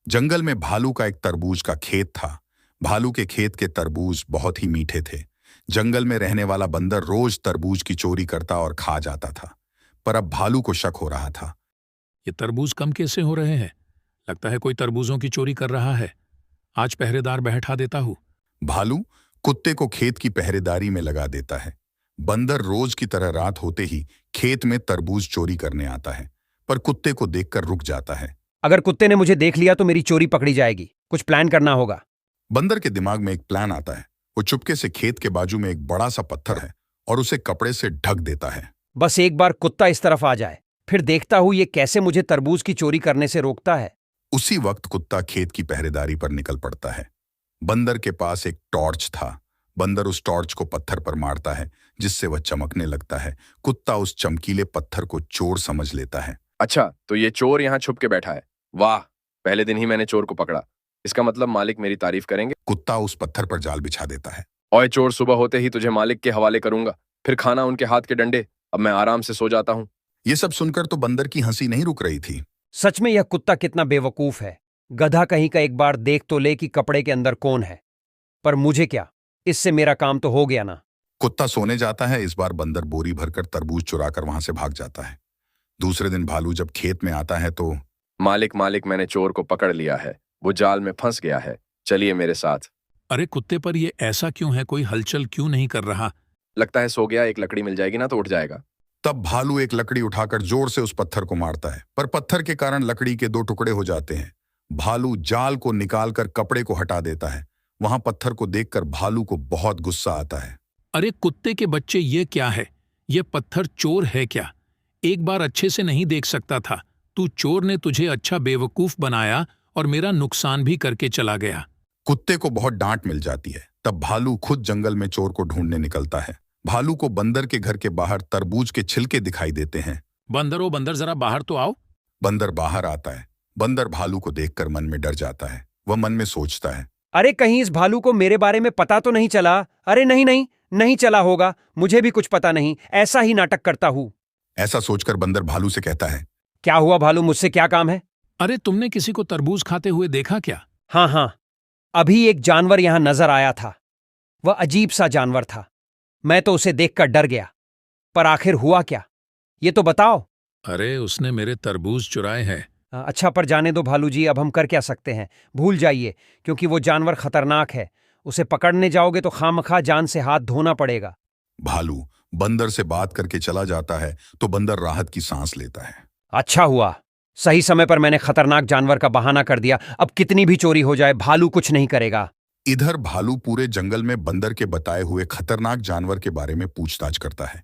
जंगल में भालू का एक तरबूज का खेत था। भालू के खेत के तरबूज बहुत ही मीठे थे। जंगल में रहने वाला बंदर रोज तरबूज की चोरी करता और खा जाता था। पर अब भालू को शक हो रहा था। ये तरबूज कम कैसे हो रहे हैं? लगता है कोई तरबूजों की चोरी कर रहा है। आज पहरेदार बैठा देता हूँ। भालू कुत्ते को खेत की पहरेदारी में लगा देता है। बंदर रोज की तरह रात होते ही खेत में तरबूज चोरी करने आता है, पर कुत्ते को देखकर रुक जाता है। अगर कुत्ते ने मुझे देख लिया तो मेरी चोरी पकड़ी जाएगी। कुछ प्लान करना होगा। बंदर के दिमाग में एक प्लान आता है। वो चुपके से खेत के बाजू में एक बड़ा सा पत्थर है और उसे कपड़े से ढक देता है। बस एक बार कुत्ता इस तरफ आ जाए, फिर देखता हूं ये कैसे मुझे तरबूज की चोरी करने से रोकता है। उसी वक्त कुत्ता खेत की पहरेदारी पर निकल पड़ता है। बंदर के पास एक टॉर्च था। बंदर उस टॉर्च को पत्थर पर मारता है, जिससे वह चमकने लगता है। कुत्ता उस चमकीले पत्थर को चोर समझ लेता है। अच्छा, तो ये चोर यहाँ छुप के बैठा है। वाह, पहले दिन ही मैंने चोर को पकड़ा। इसका मतलब मालिक मेरी तारीफ करेंगे। कुत्ता उस पत्थर पर जाल बिछा देता है। ओए चोर, सुबह होते ही तुझे मालिक के हवाले करूंगा, फिर खाना उनके हाथ के डंडे। अब मैं आराम से सो जाता हूँ। ये सब सुनकर तो बंदर की हंसी नहीं रुक रही थी। सच में यह कुत्ता कितना बेवकूफ है। गधा कहीं का एक बार देख तो ले कि कपड़े के अंदर कौन है। पर मुझे क्या, इससे मेरा काम तो हो गया ना। कुत्ता सोने जाता है। इस बार बंदर बोरी भरकर तरबूज चुराकर वहां से भाग जाता है। दूसरे दिन भालू जब खेत में आता है तो मालिक मालिक, मैंने चोर को पकड़ लिया है। वो जाल में फंस गया है। चलिए मेरे साथ। अरे कुत्ते पर ये ऐसा क्यों है? कोई हलचल क्यों नहीं कर रहा? लगता है सो गया। एक लकड़ी मिल जाएगी ना तो उठ जाएगा। तब भालू एक लकड़ी उठाकर जोर से उस पत्थर को मारता है, पर पत्थर के कारण लकड़ी के दो टुकड़े हो जाते हैं। भालू जाल को निकालकर कपड़े को हटा देता है। वहां पत्थर को देखकर भालू को बहुत गुस्सा आता है। अरे कुत्ते के बच्चे, ये क्या है? ये पत्थर चोर है क्या? एक बार अच्छे से नहीं देख सकता था। तू चोर ने तुझे अच्छा बेवकूफ बनाया और मेरा नुकसान भी करके चला गया। कुत्ते को बहुत डांट मिल जाती है। तब भालू खुद जंगल में चोर को ढूंढने निकलता है। भालू को बंदर के घर के बाहर तरबूज के छिलके दिखाई देते हैं। बंदर, ओ बंदर, जरा बाहर तो आओ। बंदर बाहर आता है। बंदर भालू को देखकर मन में डर जाता है। वह मन में सोचता है, अरे कहीं इस भालू को मेरे बारे में पता तो नहीं चला। अरे नहीं नहीं, नहीं चला होगा। मुझे भी कुछ पता नहीं, ऐसा ही नाटक करता हूं। ऐसा सोचकर बंदर भालू से कहता है, क्या हुआ भालू, मुझसे क्या काम है? अरे तुमने किसी को तरबूज खाते हुए देखा क्या? हाँ हाँ, अभी एक जानवर यहां नजर आया था। वह अजीब सा जानवर था। मैं तो उसे देखकर डर गया। पर आखिर हुआ क्या, ये तो बताओ। अरे उसने मेरे तरबूज चुराए हैं। अच्छा, पर जाने दो भालू जी, अब हम कर क्या सकते हैं। भूल जाइए, क्योंकि वो जानवर खतरनाक है। उसे पकड़ने जाओगे तो खामखा जान से हाथ धोना पड़ेगा। भालू बंदर से बात करके चला जाता है तो बंदर राहत की सांस लेता है। अच्छा हुआ, सही समय पर मैंने खतरनाक जानवर का बहाना कर दिया। अब कितनी भी चोरी हो जाए, भालू कुछ नहीं करेगा। इधर भालू पूरे जंगल में बंदर के बताए हुए खतरनाक जानवर के बारे में पूछताछ करता है,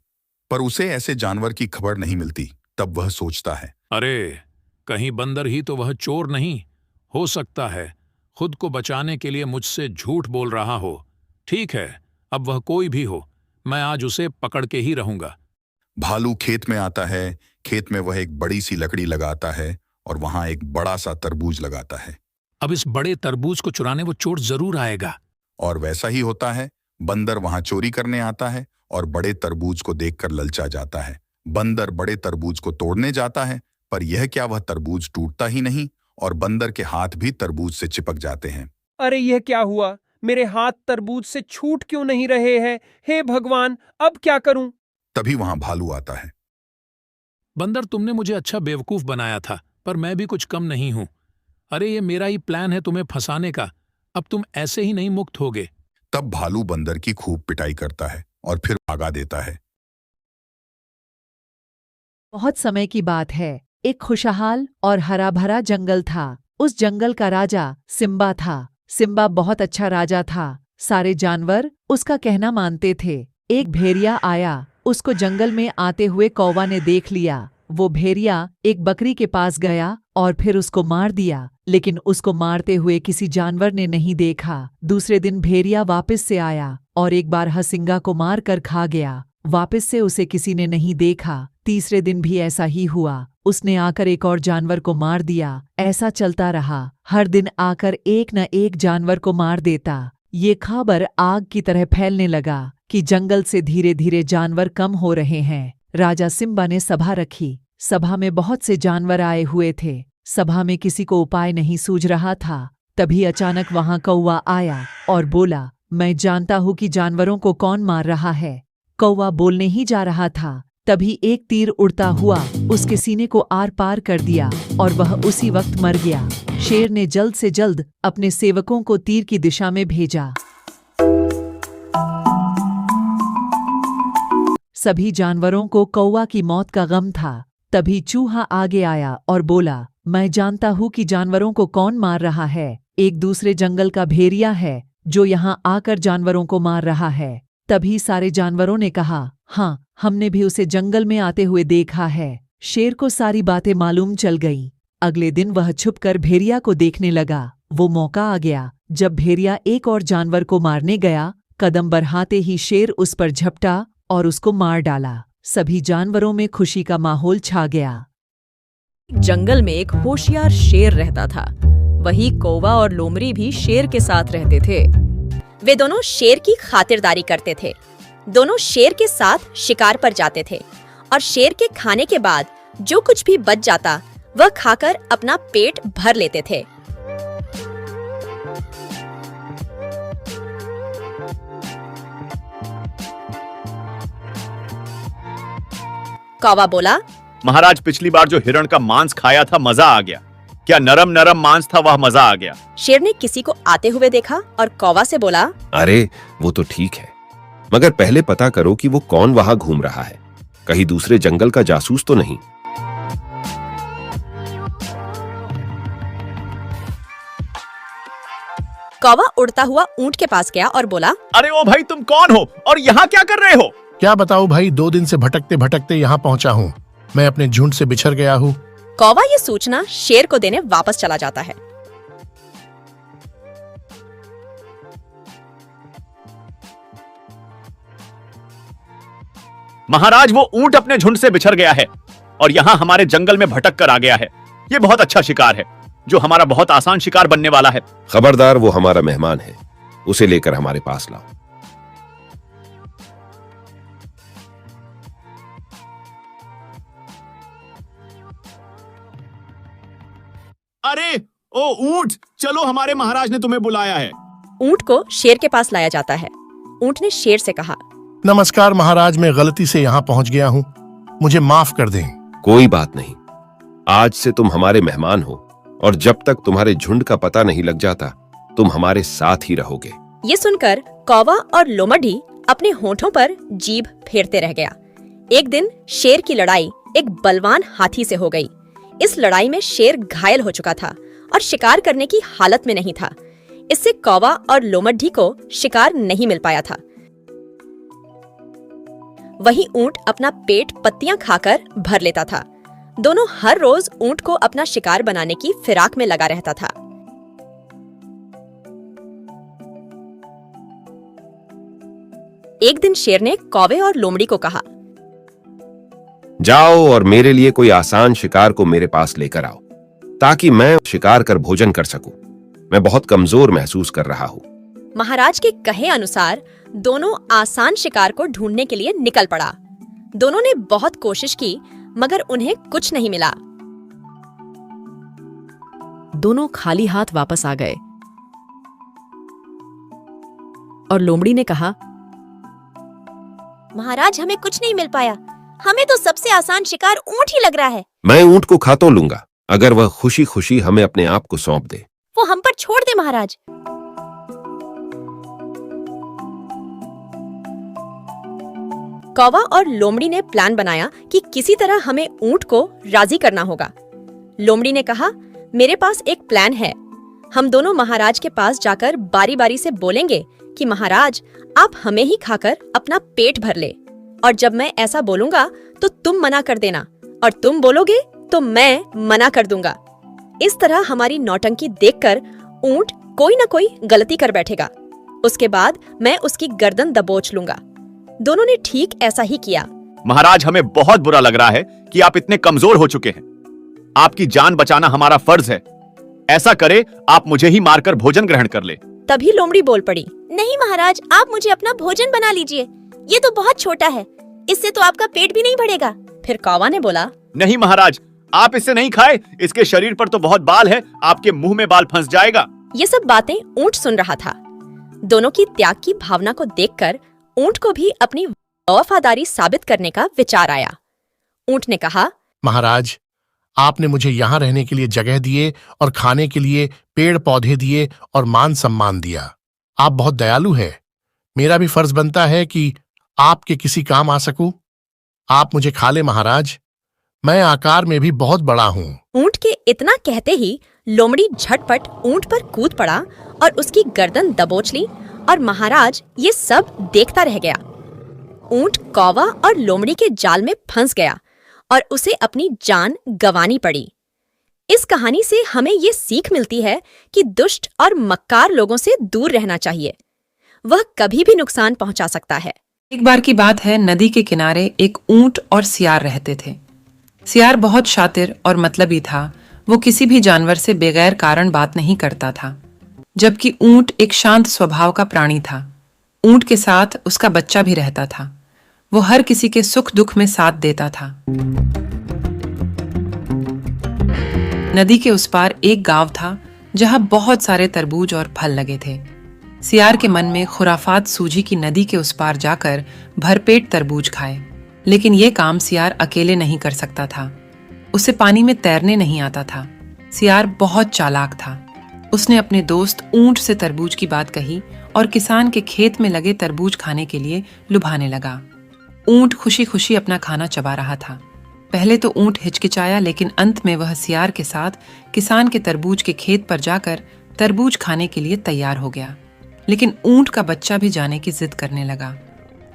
पर उसे ऐसे जानवर की खबर नहीं मिलती। तब वह सोचता है, अरे कहीं बंदर ही तो वह चोर नहीं हो सकता है? खुद को बचाने के लिए मुझसे झूठ बोल रहा हो। ठीक है, अब वह कोई भी हो, मैं आज उसे पकड़ के ही रहूंगा। भालू खेत में आता है। खेत में वह एक बड़ी सी लकड़ी लगाता है और वहां एक बड़ा सा तरबूज लगाता है। अब इस बड़े तरबूज को चुराने वो चोर जरूर आएगा। और वैसा ही होता है। बंदर वहां चोरी करने आता है और बड़े तरबूज को देखकर ललचा जाता है। बंदर बड़े तरबूज को तोड़ने जाता है, पर यह क्या, वह तरबूज टूटता ही नहीं और बंदर के हाथ भी तरबूज से चिपक जाते हैं। अरे यह क्या हुआ, मेरे हाथ तरबूज से छूट क्यों नहीं रहे हैं? हे भगवान, अब क्या करूं? तभी वहां भालू आता है। बंदर, तुमने मुझे अच्छा बेवकूफ बनाया था, पर मैं भी कुछ कम नहीं हूं। अरे ये मेरा ही प्लान है तुम्हें फंसाने का। अब तुम ऐसे ही नहीं मुक्त होगे। तब भालू बंदर की खूब पिटाई करता है और फिर भगा देता है। बहुत समय की बात है। एक खुशहाल और हरा भरा जंगल था। उस जंगल का राजा सिम्बा था। सिम्बा बहुत अच्छा राजा था। सारे जानवर उसका कहना मानते थे। एक भेड़िया आया। उसको जंगल में आते हुए कौवा ने देख लिया। वो भेड़िया एक बकरी के पास गया और फिर उसको मार दिया, लेकिन उसको मारते हुए किसी जानवर ने नहीं देखा। दूसरे दिन भेड़िया वापस से आया और एक बार हसिंगा को मार कर खा गया। वापस से उसे किसी ने नहीं देखा। तीसरे दिन भी ऐसा ही हुआ। उसने आकर एक और जानवर को मार दिया। ऐसा चलता रहा। हर दिन आकर एक न एक जानवर को मार देता। ये खबर आग की तरह फैलने लगा कि जंगल से धीरे धीरे जानवर कम हो रहे हैं। राजा सिम्बा ने सभा रखी। सभा में बहुत से जानवर आए हुए थे। सभा में किसी को उपाय नहीं सूझ रहा था। तभी अचानक वहां कौवा आया और बोला, मैं जानता हूं कि जानवरों को कौन मार रहा है। कौवा बोलने ही जा रहा था, तभी एक तीर उड़ता हुआ उसके सीने को आर पार कर दिया और वह उसी वक्त मर गया। शेर ने जल्द से जल्द अपने सेवकों को तीर की दिशा में भेजा। सभी जानवरों को कौवा की मौत का गम था। तभी चूहा आगे आया और बोला, मैं जानता हूं कि जानवरों को कौन मार रहा है। एक दूसरे जंगल का भेड़िया है जो यहाँ आकर जानवरों को मार रहा है। तभी सारे जानवरों ने कहा, हाँ, हमने भी उसे जंगल में आते हुए देखा है। शेर को सारी बातें मालूम चल गईं। अगले दिन वह छुपकर भेड़िया को देखने लगा। वो मौका आ गया जब भेड़िया एक और जानवर को मारने गया। कदम बढ़ाते ही शेर उस पर झपटा और उसको मार डाला। सभी जानवरों में खुशी का माहौल छा गया। जंगल में एक होशियार शेर रहता था। वही कौवा और लोमड़ी भी शेर के साथ रहते थे। वे दोनों शेर की खातिरदारी करते थे। दोनों शेर के साथ शिकार पर जाते थे और शेर के खाने के बाद जो कुछ भी बच जाता वह खाकर अपना पेट भर लेते थे। कौवा बोला, महाराज, पिछली बार जो हिरण का मांस खाया था मजा आ गया। क्या नरम नरम मांस था, वह मजा आ गया। शेर ने किसी को आते हुए देखा और कौवा से बोला, अरे वो तो ठीक है, मगर पहले पता करो कि वो कौन वहां घूम रहा है। कहीं दूसरे जंगल का जासूस तो नहीं। कौवा उड़ता हुआ ऊंट के पास गया और बोला, अरे ओ भाई, तुम कौन हो और यहाँ क्या कर रहे हो? क्या बताऊं भाई, 2 दिन से भटकते भटकते यहाँ पहुँचा हूँ। मैं अपने झुंड से बिछड़ गया हूँ। कौवा ये सूचना शेर को देने वापस चला जाता है। महाराज, वो ऊंट अपने झुंड से बिछड़ गया है और यहाँ हमारे जंगल में भटक कर आ गया है। ये बहुत अच्छा शिकार है, जो हमारा बहुत आसान शिकार बनने वाला है। खबरदार, वो हमारा मेहमान है, उसे लेकर हमारे पास लाओ। अरे ओ ऊंट, चलो, हमारे महाराज ने तुम्हें बुलाया है। ऊंट को शेर के पास लाया जाता है। ऊंट ने शेर से कहा, नमस्कार महाराज, मैं गलती से यहाँ पहुँच गया हूँ, मुझे माफ कर दें। कोई बात नहीं, आज से तुम हमारे मेहमान हो और जब तक तुम्हारे झुंड का पता नहीं लग जाता तुम हमारे साथ ही रहोगे। ये सुनकर कौवा और लोमड़ी अपने होठों पर जीभ फेरते रह गया। एक दिन शेर की लड़ाई एक बलवान हाथी से हो गई। इस लड़ाई में शेर घायल हो चुका था और शिकार करने की हालत में नहीं था। इससे कौवा और लोमड़ी को शिकार नहीं मिल पाया था। वही ऊंट अपना पेट पत्तियां खाकर भर लेता था। दोनों हर रोज ऊंट को अपना शिकार बनाने की फिराक में लगा रहता था। एक दिन शेर ने कौवे और लोमड़ी को कहा, जाओ और मेरे लिए कोई आसान शिकार को मेरे पास लेकर आओ, ताकि मैं शिकार कर भोजन कर सकूं। मैं बहुत कमजोर महसूस कर रहा हूं। महाराज के कहे अनुसार दोनों आसान शिकार को ढूंढने के लिए निकल पड़ा। दोनों ने बहुत कोशिश की मगर उन्हें कुछ नहीं मिला। दोनों खाली हाथ वापस आ गए और लोमड़ी ने कहा, महाराज, हमें कुछ नहीं मिल पाया। हमें तो सबसे आसान शिकार ऊंट ही लग रहा है। मैं ऊंट को खा तो लूंगा अगर वह खुशी खुशी हमें अपने आप को सौंप दे। वो हम पर छोड़ दे महाराज। कौवा और लोमड़ी ने प्लान बनाया कि किसी तरह हमें ऊंट को राजी करना होगा। लोमड़ी ने कहा, मेरे पास एक प्लान है। हम दोनों महाराज के पास जाकर बारी बारी से बोलेंगे कि महाराज, आप हमें ही खाकर अपना पेट भर ले, और जब मैं ऐसा बोलूंगा तो तुम मना कर देना, और तुम बोलोगे तो मैं मना कर दूंगा। इस तरह हमारी नौटंकी देखकर ऊंट कोई न कोई गलती कर बैठेगा। उसके बाद मैं उसकी गर्दन दबोच लूंगा। दोनों ने ठीक ऐसा ही किया। महाराज, हमें बहुत बुरा लग रहा है कि आप इतने कमजोर हो चुके हैं। आपकी जान बचाना हमारा फर्ज है। ऐसा करे, आप मुझे ही मारकर भोजन ग्रहण कर ले। तभी लोमड़ी बोल पड़ी, नहीं महाराज, आप मुझे अपना भोजन बना लीजिए। ये तो बहुत छोटा है, इससे तो आपका पेट भी नहीं भरेगा। फिर कौवा ने बोला, नहीं महाराज, आप इसे नहीं खाए, इसके शरीर पर तो बहुत बाल है, आपके मुंह में बाल फंस जाएगा। ये सब बातें ऊंट सुन रहा था। दोनों की त्याग की भावना को देखकर ऊंट को भी अपनी वफादारी साबित करने का विचार आया। ऊंट ने कहा, महाराज, आपने मुझे यहाँ रहने के लिए जगह दिए और खाने के लिए पेड़ पौधे दिए और मान सम्मान दिया। आप बहुत दयालु हैं। मेरा भी फर्ज बनता है कि आपके किसी काम आ सकूं। आप मुझे खा ले महाराज, मैं आकार में भी बहुत बड़ा हूँ। ऊंट के इतना कहते ही लोमड़ी झटपट ऊंट पर कूद पड़ा और उसकी गर्दन दबोच ली और महाराज ये सब देखता रह गया। ऊंट कौवा और लोमड़ी के जाल में फंस गया और उसे अपनी जान गंवानी पड़ी। इस कहानी से हमें ये सीख मिलती है कि दुष्ट और मक्कार लोगों से दूर रहना चाहिए। वह कभी भी नुकसान पहुंचा सकता है। एक बार की बात है, नदी के किनारे एक ऊंट और सियार रहते थे। सियार बहुत शातिर और मतलबी था। वो किसी भी जानवर से बगैर कारण बात नहीं करता था, जबकि ऊंट एक शांत स्वभाव का प्राणी था। ऊंट के साथ उसका बच्चा भी रहता था। वो हर किसी के सुख दुख में साथ देता था। नदी के उस पार एक गांव था जहां बहुत सारे तरबूज और फल लगे थे। सियार के मन में खुराफात सूझी कि नदी के उस पार जाकर भरपेट तरबूज खाए, लेकिन ये काम सियार अकेले नहीं कर सकता था। उसे पानी में तैरने नहीं आता था। सियार बहुत चालाक था। उसने अपने दोस्त ऊंट से तरबूज की बात कही और किसान के खेत में लगे तरबूज खाने के लिए लुभाने लगा। ऊंट खुशी खुशी अपना खाना चबा रहा था। पहले तो ऊंट हिचकिचाया, लेकिन अंत में वह सियार के साथ किसान के तरबूज के खेत पर जाकर तरबूज खाने के लिए तैयार हो गया। लेकिन ऊंट का बच्चा भी जाने की जिद करने लगा।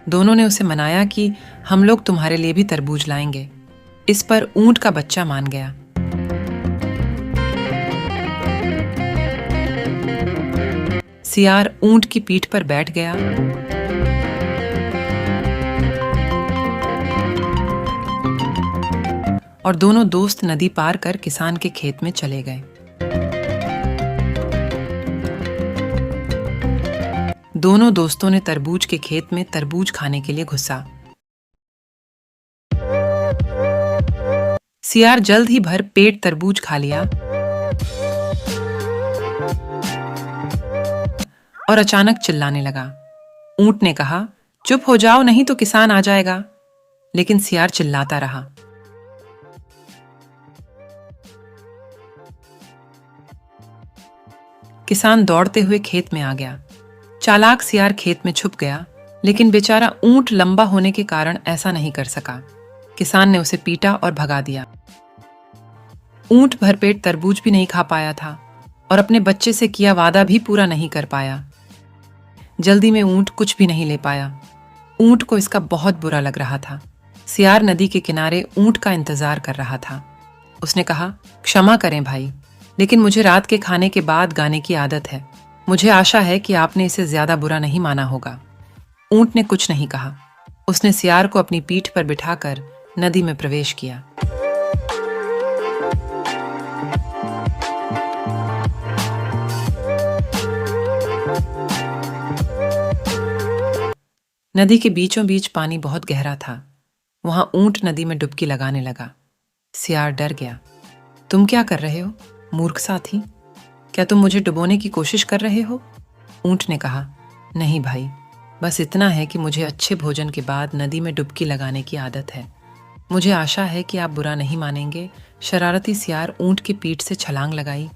दोनों ने उसे मनाया कि हम लोग तुम्हारे लिए भी तरबूज लाएंगे। इस पर ऊंट का बच्चा मान गया। सियार ऊंट की पीठ पर बैठ गया और दोनों दोस्त नदी पार कर किसान के खेत में चले गए। दोनों दोस्तों ने तरबूज के खेत में तरबूज खाने के लिए घुसा। सियार जल्द ही भर पेट तरबूज खा लिया और अचानक चिल्लाने लगा। ऊंट ने कहा, चुप हो जाओ, नहीं तो किसान आ जाएगा। लेकिन सियार चिल्लाता रहा। किसान दौड़ते हुए खेत में आ गया। चालाक सियार खेत में छुप गया, लेकिन बेचारा ऊंट लंबा होने के कारण ऐसा नहीं कर सका। किसान ने उसे पीटा और भगा दिया। ऊंट भरपेट तरबूज भी नहीं खा पाया था और अपने बच्चे से किया वादा भी पूरा नहीं कर पाया। जल्दी में ऊंट कुछ भी नहीं ले पाया। ऊंट को इसका बहुत बुरा लग रहा था। सियार नदी के किनारे ऊंट का इंतजार कर रहा था। उसने कहा, क्षमा करें भाई, लेकिन मुझे रात के खाने के बाद गाने की आदत है। मुझे आशा है कि आपने इसे ज्यादा बुरा नहीं माना होगा। ऊंट ने कुछ नहीं कहा। उसने सियार को अपनी पीठ पर बिठाकर नदी में प्रवेश किया। नदी के बीचों बीच पानी बहुत गहरा था। वहां ऊंट नदी में डुबकी लगाने लगा। सियार डर गया। तुम क्या कर रहे हो, मूर्ख साथी? क्या तुम मुझे डुबोने की कोशिश कर रहे हो? ऊंट ने कहा, नहीं भाई, बस इतना है कि मुझे अच्छे भोजन के बाद नदी में डुबकी लगाने की आदत है। मुझे आशा है कि आप बुरा नहीं मानेंगे। शरारती सियार ऊंट की पीठ से छलांग लगाई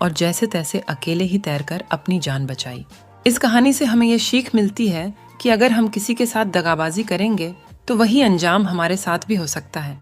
और जैसे तैसे अकेले ही तैरकर अपनी जान बचाई। इस कहानी से हमें यह सीख मिलती है कि अगर हम किसी के साथ दगाबाजी करेंगे तो वही अंजाम हमारे साथ भी हो सकता है।